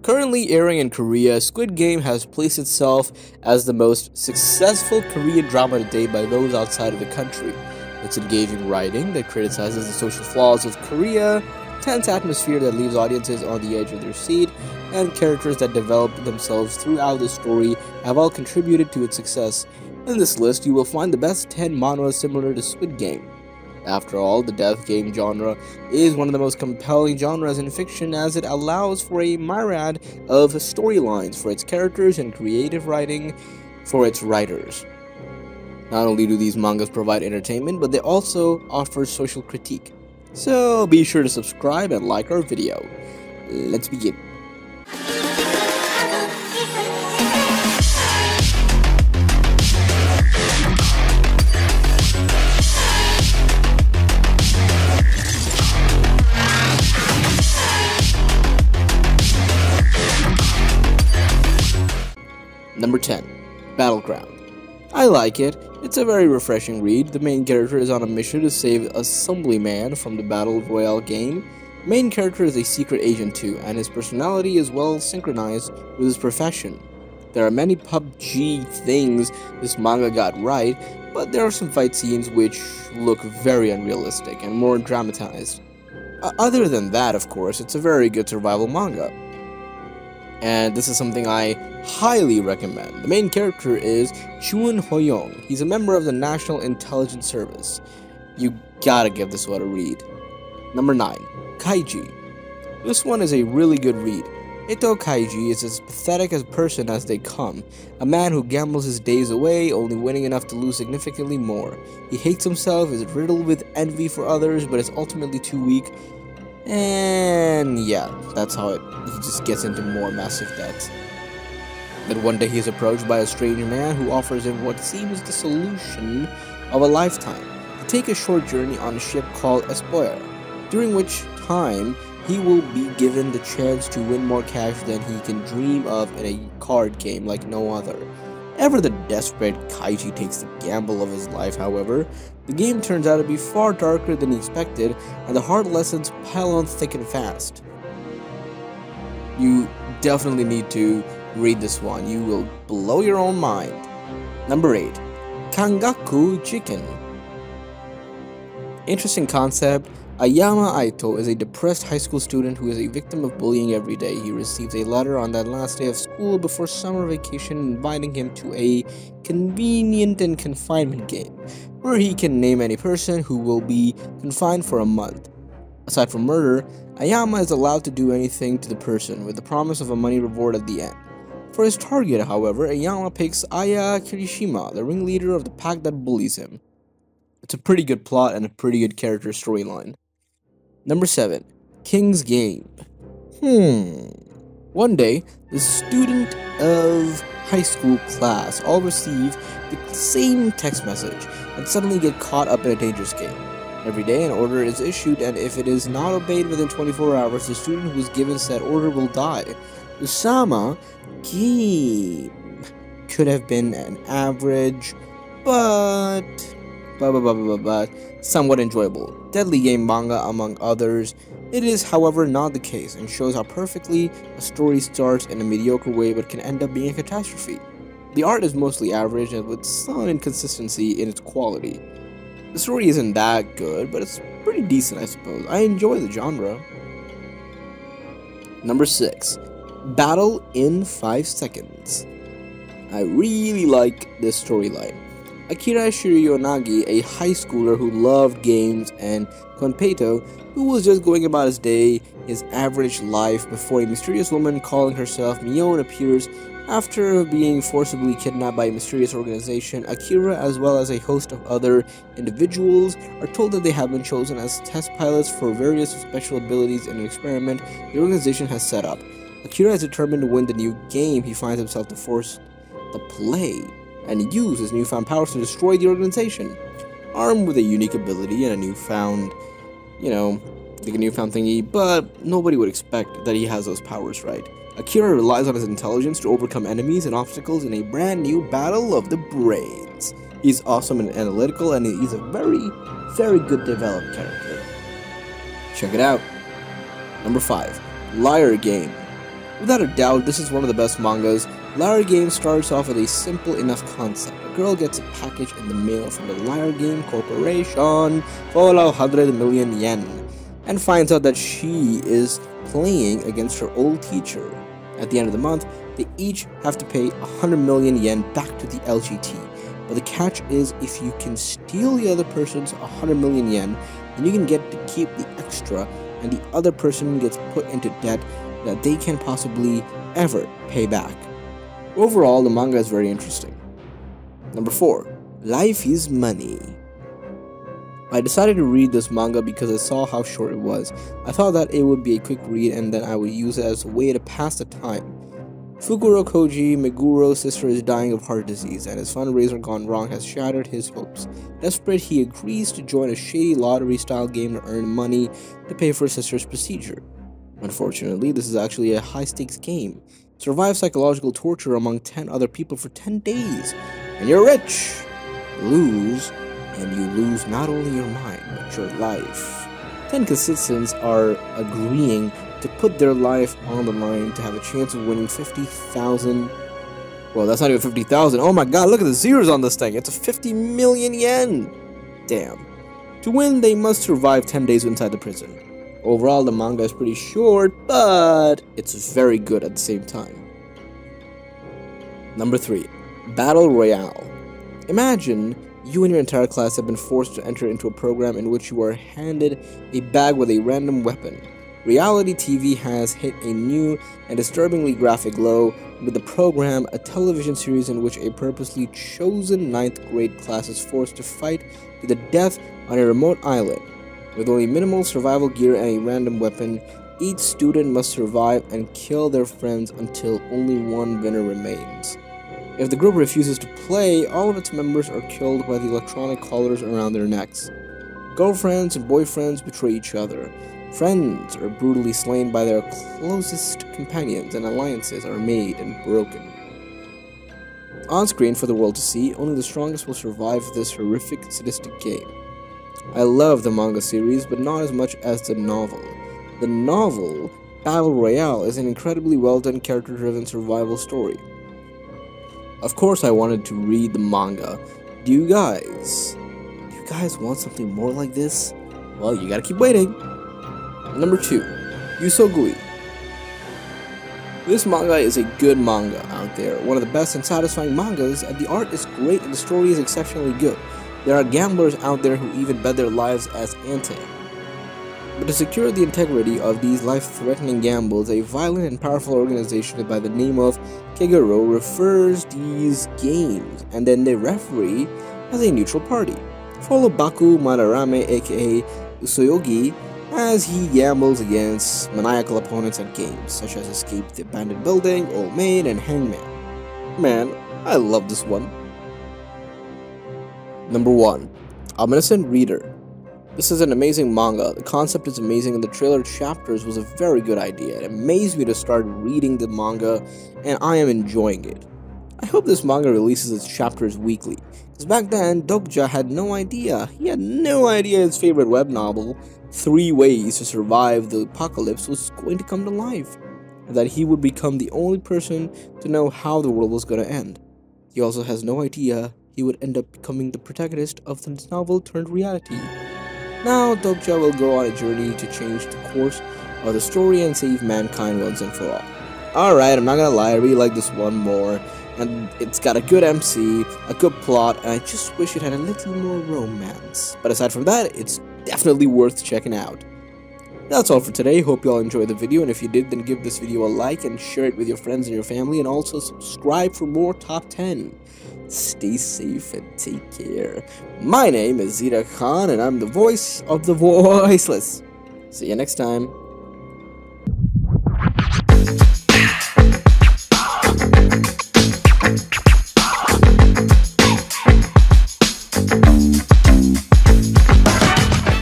Currently airing in Korea, Squid Game has placed itself as the most successful Korean drama to date by those outside of the country. Its engaging writing that criticizes the social flaws of Korea, tense atmosphere that leaves audiences on the edge of their seat, and characters that develop themselves throughout the story have all contributed to its success. In this list, you will find the best 10 manhwas similar to Squid Game. After all, the death game genre is one of the most compelling genres in fiction, as it allows for a myriad of storylines for its characters and creative writing for its writers. Not only do these mangas provide entertainment, but they also offer social critique. So be sure to subscribe and like our video. Let's begin. Number 10. Battleground. I like it. It's a very refreshing read. The main character is on a mission to save Assemblyman from the Battle Royale game. The main character is a secret agent too, and his personality is well synchronized with his profession. There are many PUBG things this manga got right, but there are some fight scenes which look very unrealistic and more dramatized. Other than that, of course, it's a very good survival manga. And this is something I highly recommend. The main character is Chun Ho-young. He's a member of the National Intelligence Service. You gotta give this one a read. Number 9. Kaiji. This one is a really good read. Ito Kaiji is as pathetic a person as they come. A man who gambles his days away, only winning enough to lose significantly more. He hates himself, is riddled with envy for others, but is ultimately too weak. And yeah, that's how he just gets into more massive debt. Then one day he is approached by a strange man who offers him what seems the solution of a lifetime, to take a short journey on a ship called Espoir, during which time he will be given the chance to win more cash than he can dream of in a card game like no other. Ever the desperate Kaiji takes the gamble of his life, however, the game turns out to be far darker than he expected, and the hard lessons pile on thick and fast. You definitely need to read this one. You will blow your own mind. Number 8. Kangaku Chicken. Interesting concept. Ayama Aito is a depressed high school student who is a victim of bullying every day. He receives a letter on that last day of school before summer vacation inviting him to a convenient and confinement game, where he can name any person who will be confined for a month. Aside from murder, Ayama is allowed to do anything to the person, with the promise of a money reward at the end. For his target, however, Ayama picks Aya Kirishima, the ringleader of the pack that bullies him. It's a pretty good plot and a pretty good character storyline. Number 7. King's Game. One day, the student of high school class all receive the same text message and suddenly get caught up in a dangerous game. Every day an order is issued, and if it is not obeyed within 24 hours, the student who is given said order will die. Usama Game could have been an average, but somewhat enjoyable deadly game manga among others. It is, however, not the case, and shows how perfectly a story starts in a mediocre way but can end up being a catastrophe. The art is mostly average and with some inconsistency in its quality. The story isn't that good, but it's pretty decent, I suppose. I enjoy the genre. Number 6. Battle in 5 Seconds. I really like this storyline. Akira Shirionagi, a high schooler who loved games, and Konpeito, who was just going about his day, his average life, before a mysterious woman calling herself Mion appears. After being forcibly kidnapped by a mysterious organization, Akira, as well as a host of other individuals, are told that they have been chosen as test pilots for various special abilities in an experiment the organization has set up. Akira is determined to win the new game he finds himself to force to play, and use his newfound powers to destroy the organization. Armed with a unique ability and a newfound, like a newfound thingy, but nobody would expect that he has those powers, right? Akira relies on his intelligence to overcome enemies and obstacles in a brand new battle of the brains. He's awesome and analytical, and he's a very, very good developed character. Check it out. Number 5. Liar Game. Without a doubt, this is one of the best mangas. Lyre Game starts off with a simple enough concept. A girl gets a package in the mail from the Lyre Game Corporation for 100 million yen and finds out that she is playing against her old teacher. At the end of the month, they each have to pay 100 million yen back to the LGT. But the catch is, if you can steal the other person's 100 million yen, then you can get to keep the extra, and the other person gets put into debt that they can possibly ever pay back. Overall, the manga is very interesting. Number 4. Life is Money. I decided to read this manga because I saw how short it was. I thought that it would be a quick read and then I would use it as a way to pass the time. Fuguro Koji, Meguro's sister, is dying of heart disease, and his fundraiser gone wrong has shattered his hopes. Desperate, he agrees to join a shady lottery-style game to earn money to pay for his sister's procedure. Unfortunately, this is actually a high-stakes game. Survive psychological torture among 10 other people for 10 days, and you're rich! Lose, and you lose not only your mind, but your life. 10 contestants are agreeing to put their life on the line to have a chance of winning 50,000. Well, that's not even 50,000. Oh my god, look at the zeros on this thing. It's a 50 million yen. Damn. To win, they must survive 10 days inside the prison. Overall, the manga is pretty short, but it's very good at the same time. Number 3. Battle Royale. Imagine you and your entire class have been forced to enter into a program in which you are handed a bag with a random weapon. Reality TV has hit a new and disturbingly graphic low with the program, a television series in which a purposely chosen 9th grade class is forced to fight to the death on a remote island. With only minimal survival gear and a random weapon, each student must survive and kill their friends until only one winner remains. If the group refuses to play, all of its members are killed by the electronic collars around their necks. Girlfriends and boyfriends betray each other. Friends are brutally slain by their closest companions, and alliances are made and broken. On screen for the world to see, only the strongest will survive this horrific, sadistic game. I love the manga series, but not as much as the novel. The novel, Battle Royale, is an incredibly well-done character-driven survival story. Of course I wanted to read the manga. Do you guys want something more like this? Well, you gotta keep waiting. Number 2. Usogui. This manga is a good manga out there, one of the best and satisfying mangas, and the art is great and the story is exceptionally good. There are gamblers out there who even bet their lives as ante. But to secure the integrity of these life-threatening gambles, a violent and powerful organization by the name of Keguro refers these games, and then the referee as a neutral party. Follow Baku Madarame, aka Usoyogi, as he gambles against maniacal opponents at games, such as Escape the Abandoned Building, Old Maid, and Hangman. Man, I love this one. Number 1. Omniscient Reader. This is an amazing manga. The concept is amazing and the trailer chapters was a very good idea. It amazed me to start reading the manga, and I am enjoying it. I hope this manga releases its chapters weekly, because back then, Dokja had no idea. He had no idea his favorite web novel, 3 Ways to Survive the Apocalypse, was going to come to life, and that he would become the only person to know how the world was going to end. He also has no idea he would end up becoming the protagonist of this novel turned reality. Now, Dokja will go on a journey to change the course of the story and save mankind once and for all. Alright, I'm not gonna lie, I really like this one more. And it's got a good MC, a good plot, and I just wish it had a little more romance. But aside from that, it's definitely worth checking out. That's all for today. Hope you all enjoyed the video, and if you did, then give this video a like and share it with your friends and your family, and also subscribe for more Top 10. Stay safe and take care. My name is Zira Khan, and I'm the voice of the voiceless. See you next time.